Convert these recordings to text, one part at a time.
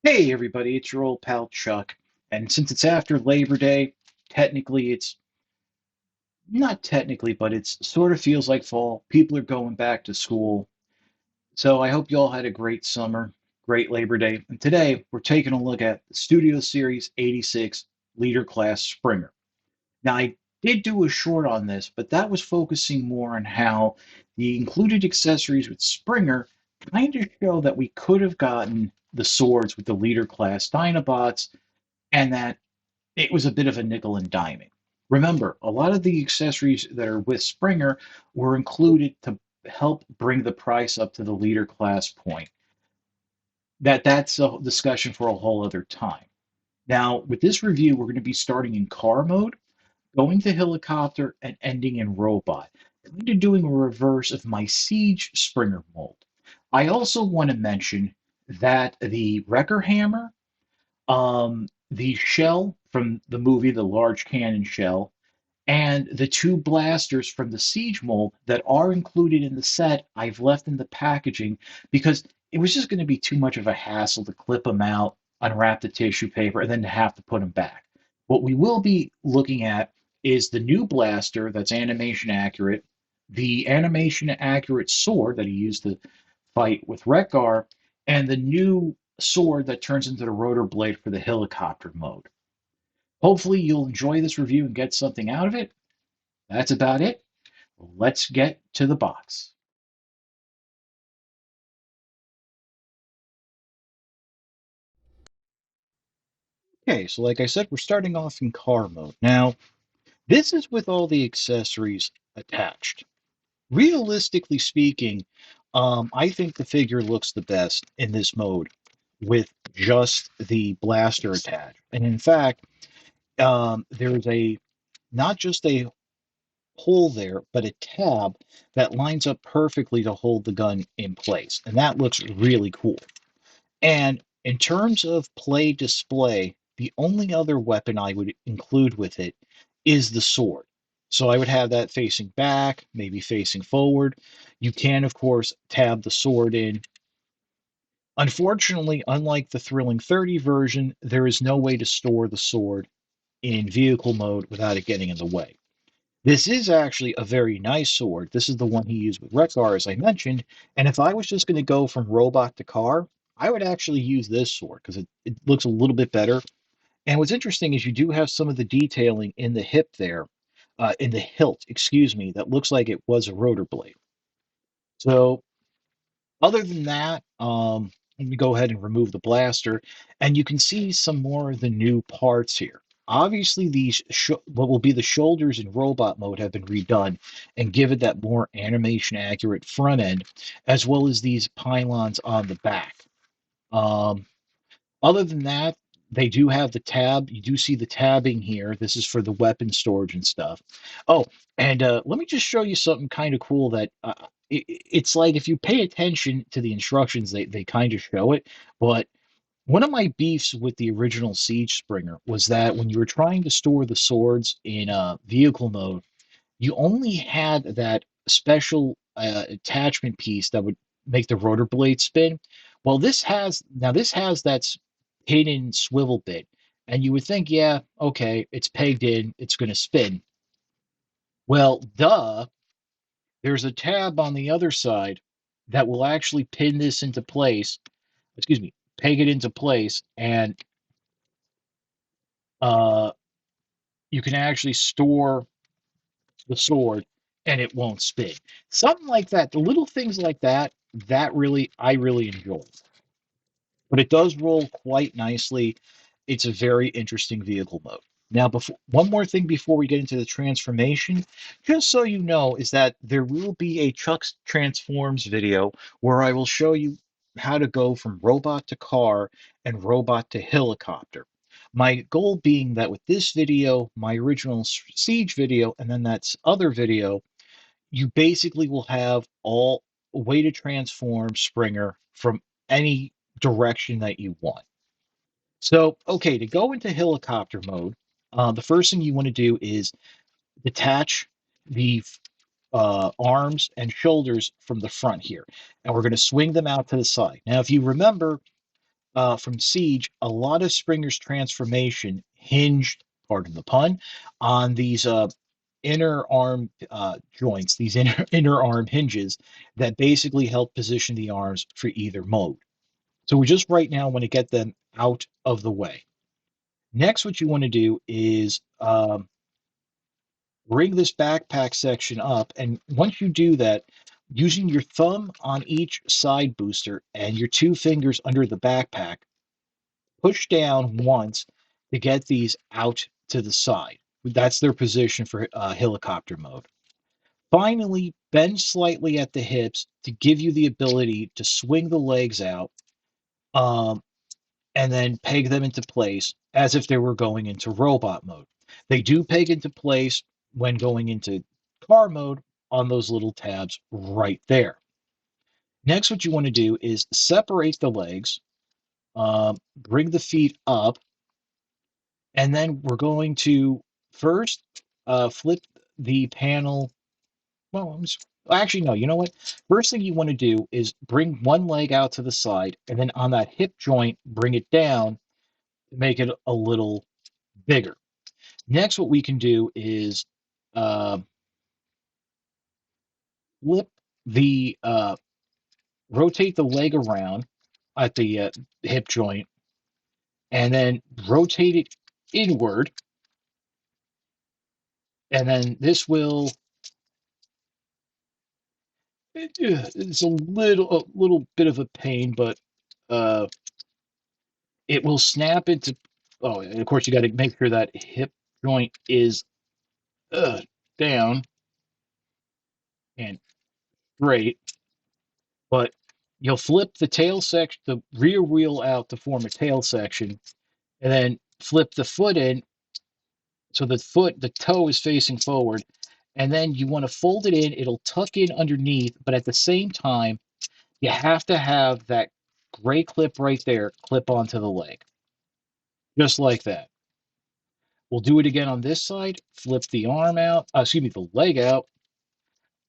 Hey everybody, it's your old pal Chuck. And since it's after Labor Day, technically it's not technically, but it's sort of feels like fall. People are going back to school. So I hope you all had a great summer, great Labor Day. And today we're taking a look at the Studio Series 86 Leader Class Springer. Now I did do a short on this, but that was focusing more on how the included accessories with Springer kind of show that we could have gotten the swords with the Leader Class Dinobots and that it was a bit of a nickel and diming. Remember, a lot of the accessories that are with Springer were included to help bring the price up to the leader class point. That's a discussion for a whole other time. Now, with this review, we're going to be starting in car mode, going to helicopter, and ending in robot. Kind of doing a reverse of my Siege Springer mold. I also want to mention that the Wrecker Hammer, the shell from the movie, the large cannon shell, and the two blasters from the Siege mold that are included in the set, I've left in the packaging because it was just going to be too much of a hassle to clip them out, unwrap the tissue paper, and then to have to put them back. What we will be looking at is the new blaster that's animation accurate, the animation accurate sword that he used to fight with Rekgar, and the new sword that turns into the rotor blade for the helicopter mode. Hopefully, you'll enjoy this review and get something out of it. That's about it. Let's get to the box. Okay, so like I said, we're starting off in car mode. Now, this is with all the accessories attached. Realistically speaking, I think the figure looks the best in this mode with just the blaster attached. And in fact, there's a not just a hole there, but a tab that lines up perfectly to hold the gun in place. And that looks really cool. And in terms of play display, the only other weapon I would include with it is the sword. So I would have that facing back, maybe facing forward. You can, of course, tab the sword in. Unfortunately, unlike the Thrilling 30 version, there is no way to store the sword in vehicle mode without it getting in the way. This is actually a very nice sword. This is the one he used with Rekgar, as I mentioned. And if I was just going to go from robot to car, I would actually use this sword because it looks a little bit better. And what's interesting is you do have some of the detailing in the hip there, in the hilt, excuse me, that looks like it was a rotor blade. So other than that, let me go ahead and remove the blaster, and you can see some more of the new parts here. Obviously, these what will be the shoulders in robot mode have been redone and given that more animation accurate front end, as well as these pylons on the back. Um, Other than that, they do have the tab. You do see the tabbing here. This is for the weapon storage and stuff. Oh, and let me just show you something kind of cool that it's like if you pay attention to the instructions, they kind of show it. But one of my beefs with the original Siege Springer was that when you were trying to store the swords in vehicle mode, you only had that special attachment piece that would make the rotor blade spin. Well, this has that pin in swivel bit, and you would think, yeah, okay, it's pegged in, it's going to spin. Well, duh, there's a tab on the other side that will actually pin this into place. Excuse me, peg it into place, and uh, you can actually store the sword and it won't spin. Something like that. The little things like that, I really enjoy. But it does roll quite nicely. It's a very interesting vehicle mode. Now, before one more thing before we get into the transformation, just so you know, is that there will be a Chuck's Transforms video where I will show you how to go from robot to car and robot to helicopter. My goal being that with this video, my original Siege video, and then that's other video, you basically will have all a way to transform Springer from any direction that you want. So, okay, to go into helicopter mode, the first thing you want to do is detach the arms and shoulders from the front here. And we're going to swing them out to the side. Now, if you remember, from Siege, a lot of Springer's transformation hinged, pardon the pun, on these inner arm joints, these inner arm hinges that basically help position the arms for either mode. So we just right now want to get them out of the way. Next, what you want to do is bring this backpack section up. And once you do that, using your thumb on each side booster and your two fingers under the backpack, push down once to get these out to the side. That's their position for helicopter mode. Finally, bend slightly at the hips to give you the ability to swing the legs out, um, and then peg them into place as if they were going into robot mode. They do peg into place when going into car mode on those little tabs right there. Next, what you want to do is separate the legs, bring the feet up, and then we're going to first flip the panel. Well, actually, no, you know what? First thing you want to do is bring one leg out to the side, and then on that hip joint, bring it down to make it a little bigger. Next, what we can do is uh, flip the, rotate the leg around at the hip joint, and then rotate it inward. And then this will, it's a little bit of a pain, but uh, it will snap into, oh, and of course, you got to make sure that hip joint is uh, down and straight. But you'll flip the tail section, the rear wheel out to form a tail section, and then flip the foot in so the toe is facing forward, and then you want to fold it in. It'll tuck in underneath, but at the same time, you have to have that gray clip right there clip onto the leg, just like that. We'll do it again on this side. Flip the arm out, excuse me, the leg out,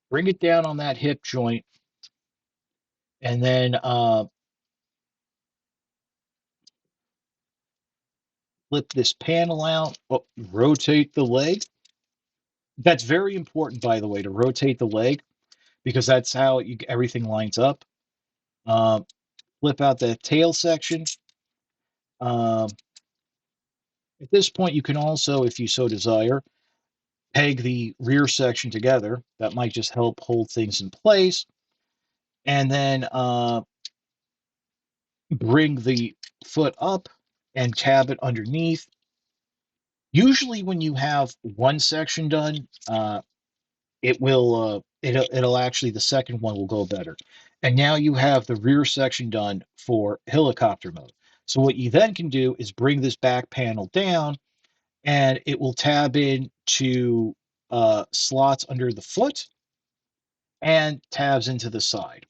bring it down on that hip joint, and then flip this panel out, rotate the leg. That's very important, by the way, to rotate the leg because that's how everything lines up. Um, Flip out the tail section. Um, at this point, you can also, if you so desire, peg the rear section together. That might just help hold things in place. And then bring the foot up and tab it underneath. Usually, when you have one section done, it'll actually, the second one will go better. And now you have the rear section done for helicopter mode. So what you then can do is bring this back panel down, and it will tab in to slots under the foot and tabs into the side.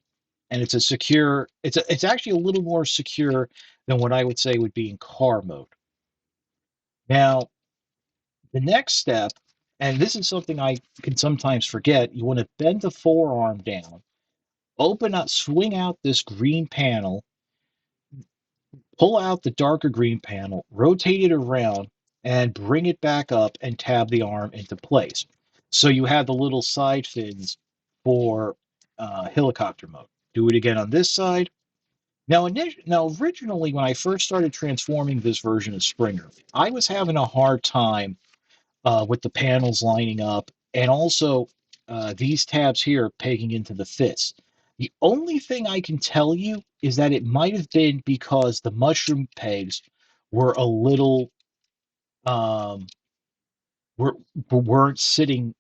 And it's a secure. It's actually a little more secure than what I would say would be in car mode. Now, the next step, and this is something I can sometimes forget, you want to bend the forearm down, open up, swing out this green panel, pull out the darker green panel, rotate it around, and bring it back up and tab the arm into place. So you have the little side fins for helicopter mode. Do it again on this side. Now, originally, when I first started transforming this version of Springer, I was having a hard time with the panels lining up, and also these tabs here pegging into the fist. The only thing I can tell you is that it might have been because the mushroom pegs were a little um, were, weren't sitting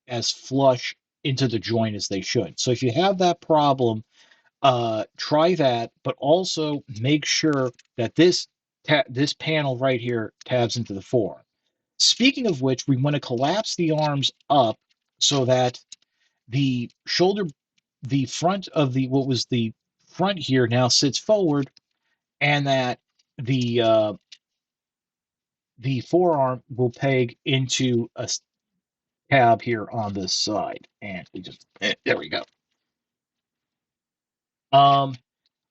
as flush into the joint as they should. So if you have that problem, try that, but also make sure that this panel right here tabs into the forearm. Speaking of which, we want to collapse the arms up so that the shoulder, the front of what was the front here now sits forward, and that the forearm will peg into a tab here on this side. And we just there we go. Um,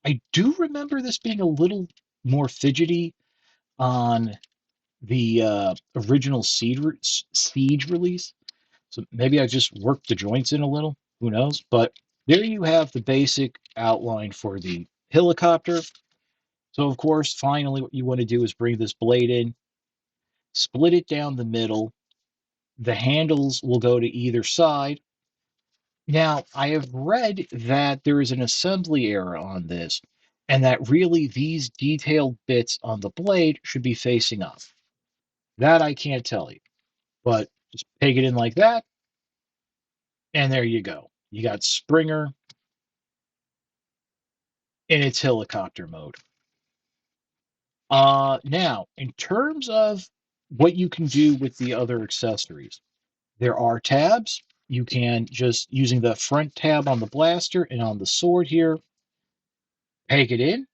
I do remember this being a little more fidgety on the original Siege release. So maybe I just worked the joints in a little. Who knows? But there you have the basic outline for the helicopter. So, of course, finally, what you want to do is bring this blade in, split it down the middle. The handles will go to either side. Now, I have read that there is an assembly error on this, and that really these detailed bits on the blade should be facing up. That I can't tell you, but just peg it in like that, and there you go. You got Springer in its helicopter mode. Now, in terms of what you can do with the other accessories, there are tabs. You can just using the front tab on the blaster and on the sword here, peg it in.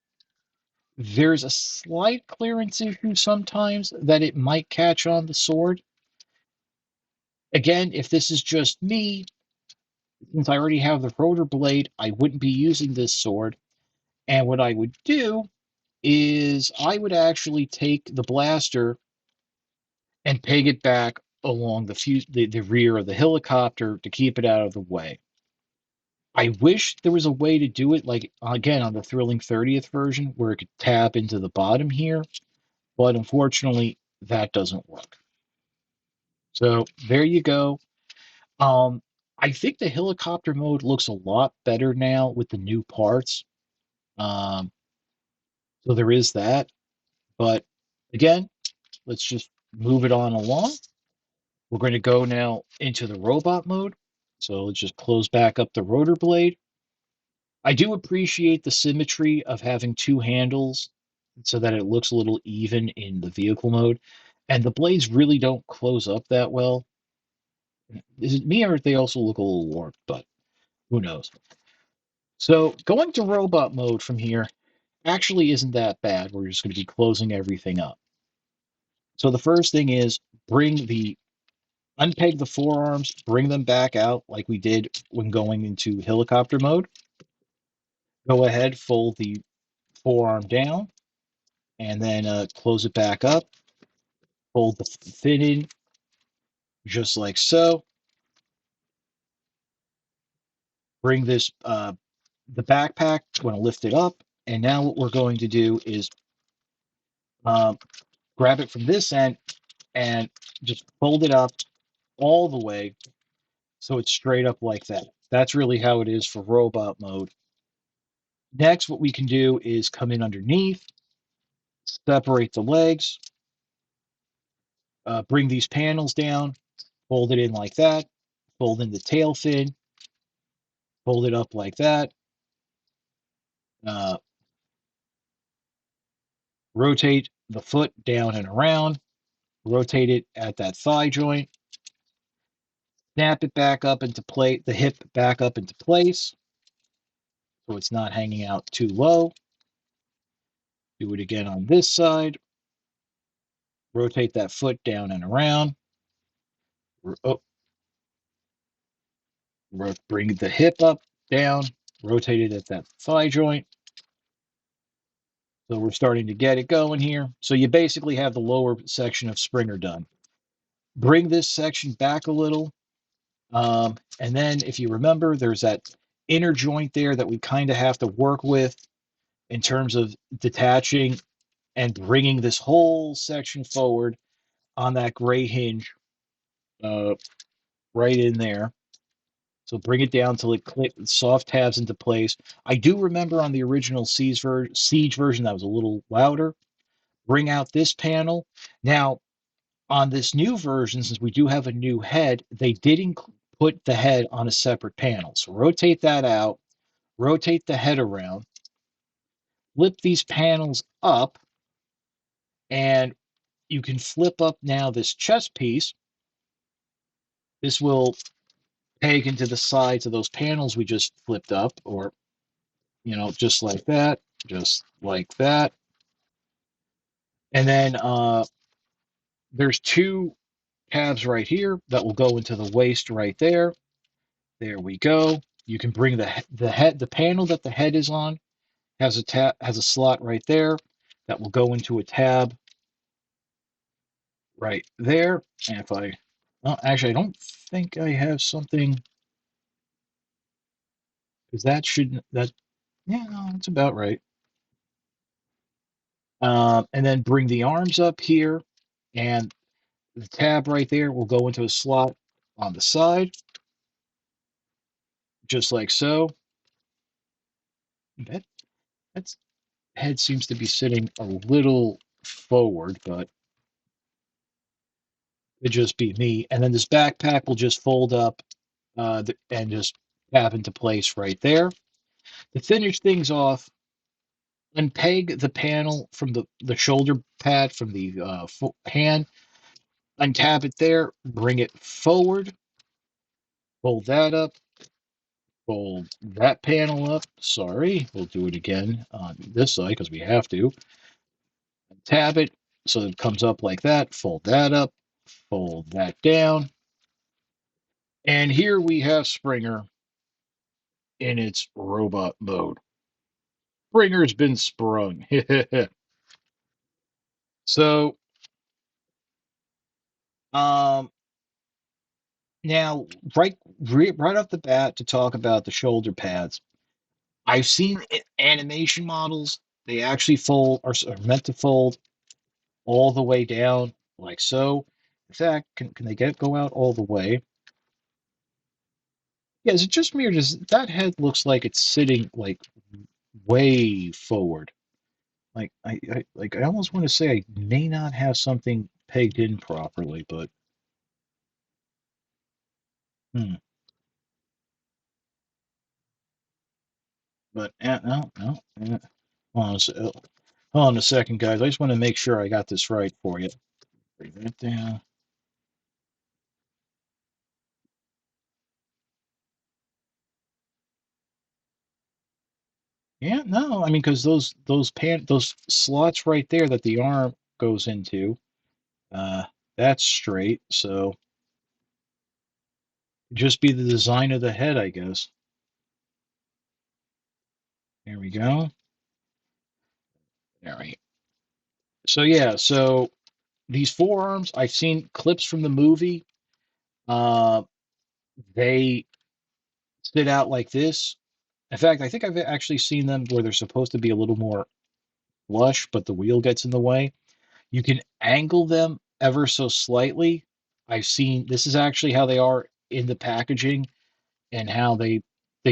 There's a slight clearance issue sometimes that it might catch on the sword. Again, if this is just me, since I already have the rotor blade, I wouldn't be using this sword. And what I would do is I would actually take the blaster and peg it back along the rear of the helicopter to keep it out of the way. I wish there was a way to do it, like again on the Thrilling 30th version, where it could tap into the bottom here, but unfortunately, that doesn't work. So there you go. Um, I think the helicopter mode looks a lot better now with the new parts. Um, so there is that. But again, let's just move it on along. We're going to go now into the robot mode. So let's just close back up the rotor blade. I do appreciate the symmetry of having two handles so that it looks a little even in the vehicle mode. And the blades really don't close up that well. Is it me or they also look a little warped? But who knows? So going to robot mode from here actually isn't that bad. We're just going to be closing everything up. So the first thing is unpeg the forearms, bring them back out like we did when going into helicopter mode. Go ahead, fold the forearm down, and then close it back up. Fold the fin in, just like so. Bring the backpack, want to lift it up, and now what we're going to do is um, grab it from this end and just fold it up all the way so it's straight up like that. That's really how it is for robot mode. Next, what we can do is come in underneath, separate the legs, bring these panels down, fold it in like that, fold in the tail fin, fold it up like that, uh, rotate the foot down and around, rotate it at that thigh joint, snap it back up into place, the hip back up into place so it's not hanging out too low. Do it again on this side, rotate that foot down and around, oh, bring the hip up, down, rotate it at that thigh joint. So we're starting to get it going here. So you basically have the lower section of Springer done. Bring this section back a little. And then if you remember, there's that inner joint there that we kind of have to work with in terms of detaching and bringing this whole section forward on that gray hinge uh, right in there. So bring it down till it soft tabs into place. I do remember on the original Siege version that was a little louder. Bring out this panel. Now, on this new version, since we do have a new head, they did put the head on a separate panel. So rotate that out, rotate the head around, flip these panels up, and you can flip up now this chest piece. This will peg into the sides of those panels we just flipped up, or, just like that, just like that. And then there's two tabs right here that will go into the waist right there. There we go. You can bring the panel that the head is on. has a slot right there that will go into a tab right there. And if I, well, actually, I don't think I have something because that shouldn't that yeah, no, that's about right. And then bring the arms up here, and the tab right there will go into a slot on the side, just like so. That that's head seems to be sitting a little forward, but it'd just be me. And then this backpack will just fold up and just tap into place right there. To finish things off, unpeg the panel from the shoulder pad from the hand, untap it there, bring it forward, fold that up, fold that panel up. Sorry, we'll do it again on this side because we have to. Tab it so it comes up like that, fold that up, fold that down. And here we have Springer in its robot mode. Springer's been sprung. So, um, now right off the bat to talk about the shoulder pads, I've seen animation models. They actually fold are meant to fold all the way down like so. In fact, can they go out all the way? Yeah, is it just me or does that head looks like it's sitting like way forward? Like I almost want to say I may not have something pegged in properly, but hmm. But no, no. Hold on, hold on a second, guys. I just want to make sure I got this right for you. Bring that down. Yeah, no, I mean because those slots right there that the arm goes into, uh, that's straight. So just be the design of the head, I guess. There we go. All right. So yeah, so these forearms, I've seen clips from the movie. Uh, they sit out like this. In fact, I think I've actually seen them where they're supposed to be a little more flush, but the wheel gets in the way. You can angle them ever so slightly. I've seen this is actually how they are in the packaging and how they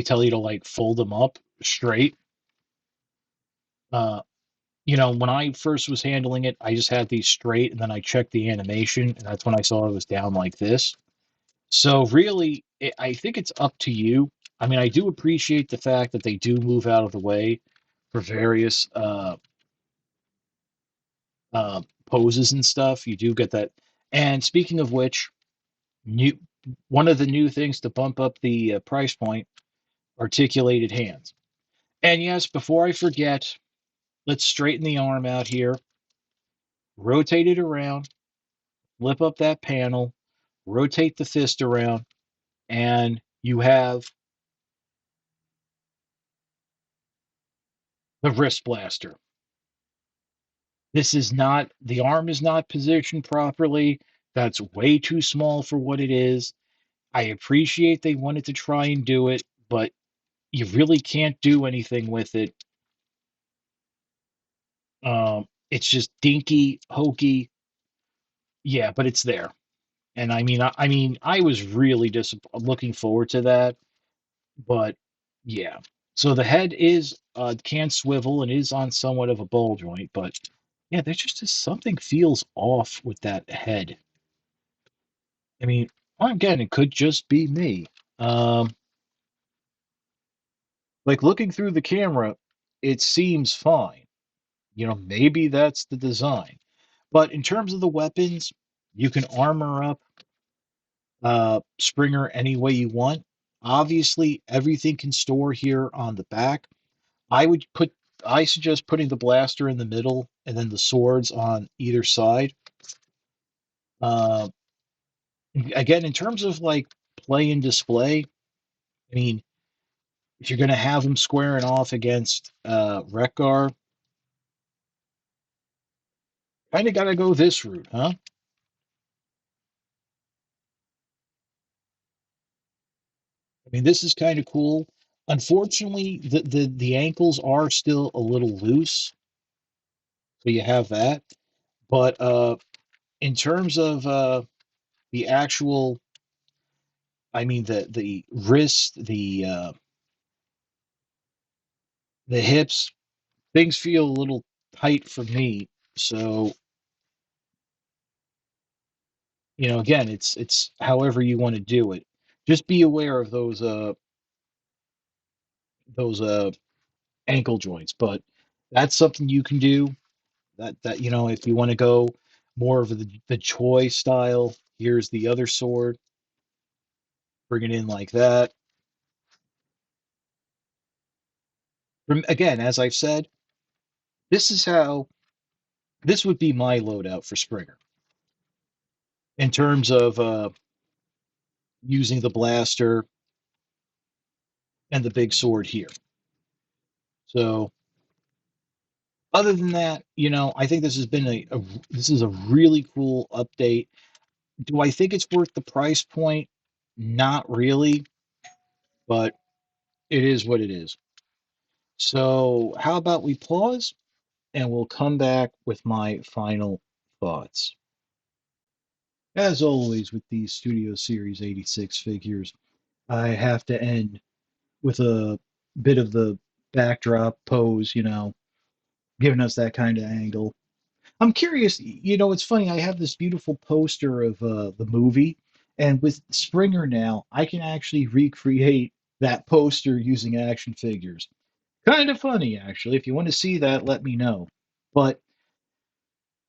tell you to like fold them up straight. Uh, when I first was handling it, I just had these straight, and then I checked the animation, and that's when I saw it was down like this. So really, I think it's up to you. I mean, I do appreciate the fact that they do move out of the way for various uh, poses and stuff. You do get that. And speaking of which, new one of the new things to bump up the price point: articulated hands. And yes, before I forget, let's straighten the arm out here, rotate it around, flip up that panel, rotate the fist around, and you have the wrist blaster. This is not, the arm is not positioned properly. That's way too small for what it is. I appreciate they wanted to try and do it, but you really can't do anything with it. It's just dinky, hokey. Yeah, but it's there. And I was really looking forward to that, but yeah. So the head is can swivel and is on somewhat of a ball joint, but yeah, there's just something feels off with that head. I mean, again, it could just be me. Um, like looking through the camera, it seems fine. Maybe that's the design. But in terms of the weapons, you can armor up Springer any way you want. Obviously, everything can store here on the back. I would put, I suggest putting the blaster in the middle and then the swords on either side. Uh, again, in terms of like play and display, I mean, If you're going to have him squaring off against Wreck-Gar, kind of got to go this route, huh? I mean, this is kind of cool. Unfortunately, the ankles are still a little loose, so you have that. But in terms of the actual, I mean, the wrist, the hips, things feel a little tight for me. So, again, it's however you want to do it. Just be aware of those ankle joints. But that's something you can do. That if you want to go more of the Choi style, here's the other sword. Bring it in like that. Again, as I've said, this is how this would be my loadout for Springer in terms of using the blaster and the big sword here. So other than that, I think this has been this is a really cool update. Do I think it's worth the price point? Not really, but it is what it is. So how about we pause and we'll come back with my final thoughts. As always with these Studio Series 86 figures, I have to end with a bit of the backdrop pose, giving us that kind of angle. I'm curious, it's funny, I have this beautiful poster of the movie, and with Springer now, I can actually recreate that poster using action figures. Kind of funny, actually. If you want to see that, let me know. But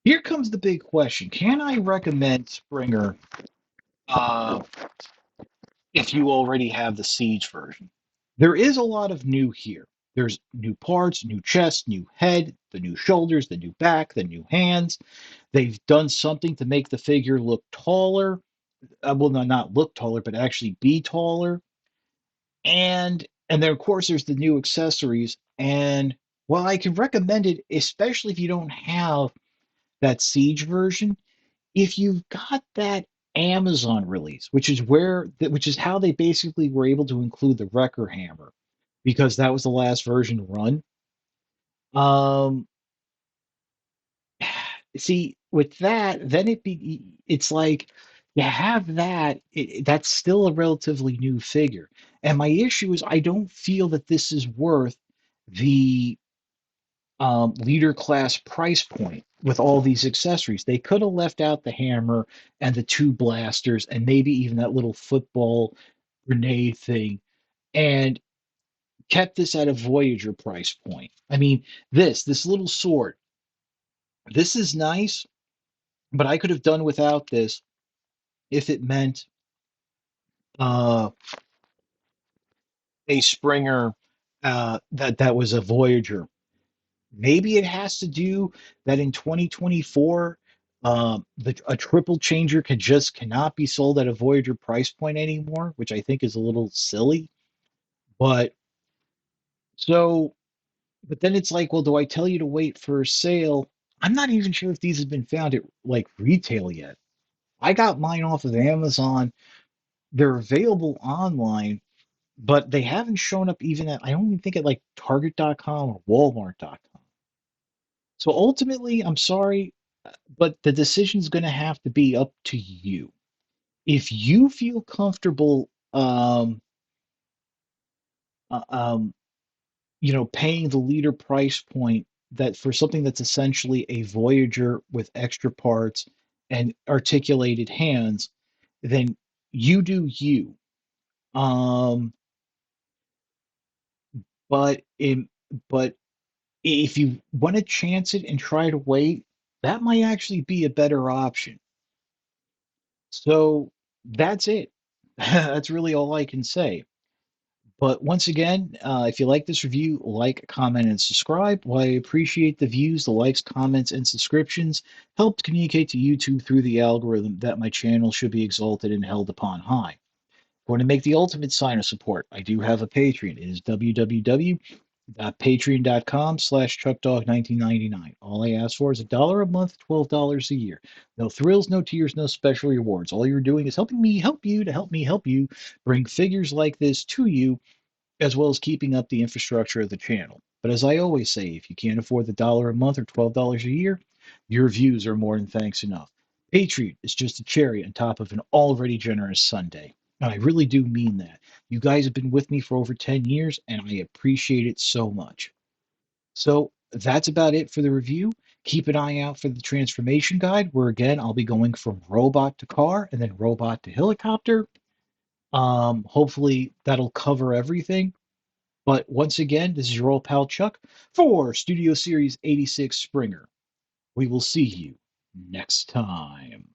here comes the big question. Can I recommend Springer uh, if you already have the Siege version? There is a lot of new here. There's new parts, new chest, new head, the new shoulders, the new back, the new hands. They've done something to make the figure look taller. Well, no, not look taller, but actually be taller. And then of course there's the new accessories. And while I can recommend it, especially if you don't have that Siege version, if you've got that Amazon release, which is how they basically were able to include the Wrecker Hammer, because that was the last version to run. Um, See, with that, then it's like you have that. That's still a relatively new figure, and my issue is I don't feel that this is worth the leader class price point with all these accessories. They could have left out the hammer and the two blasters and maybe even that little football grenade thing and kept this at a Voyager price point. I mean, this little sword, this is nice, but I could have done without this if it meant uh, a Springer that was a Voyager. Maybe it has to do that in 2024, a triple changer cannot be sold at a Voyager price point anymore, which I think is a little silly. But so, but then it's like, well, do I tell you to wait for a sale? I'm not even sure if these have been found at like retail yet. I got mine off of Amazon. They're available online, but they haven't shown up even at, I don't even think at like Target.com or Walmart.com. So ultimately, I'm sorry, but the decision's going to have to be up to you. If you feel comfortable, uh, um, paying the leader price point that for something that's essentially a Voyager with extra parts and articulated hands, then you do you. Um, but in but if you want to chance it and try to wait, that might actually be a better option. So that's it. That's really all I can say. But once again, if you like this review, like, comment, and subscribe. While I appreciate the views, the likes, comments, and subscriptions help to communicate to YouTube through the algorithm that my channel should be exalted and held upon high. Want to make the ultimate sign of support? I do have a Patreon. It is www.patreon.com/chuckdog1999. All I ask for is $1 a month, $12 a year. No thrills, no tears, no special rewards. All you're doing is helping me help you to help me help you bring figures like this to you, as well as keeping up the infrastructure of the channel. But as I always say, if you can't afford the $1 a month or $12 a year, your views are more than thanks enough. Patreon is just a cherry on top of an already generous Sunday. And I really do mean that. You guys have been with me for over 10 years, and I appreciate it so much. So that's about it for the review. Keep an eye out for the transformation guide, where again, I'll be going from robot to car and then robot to helicopter. Hopefully, that'll cover everything. But once again, this is your old pal Chuck for Studio Series 86 Springer. We will see you next time.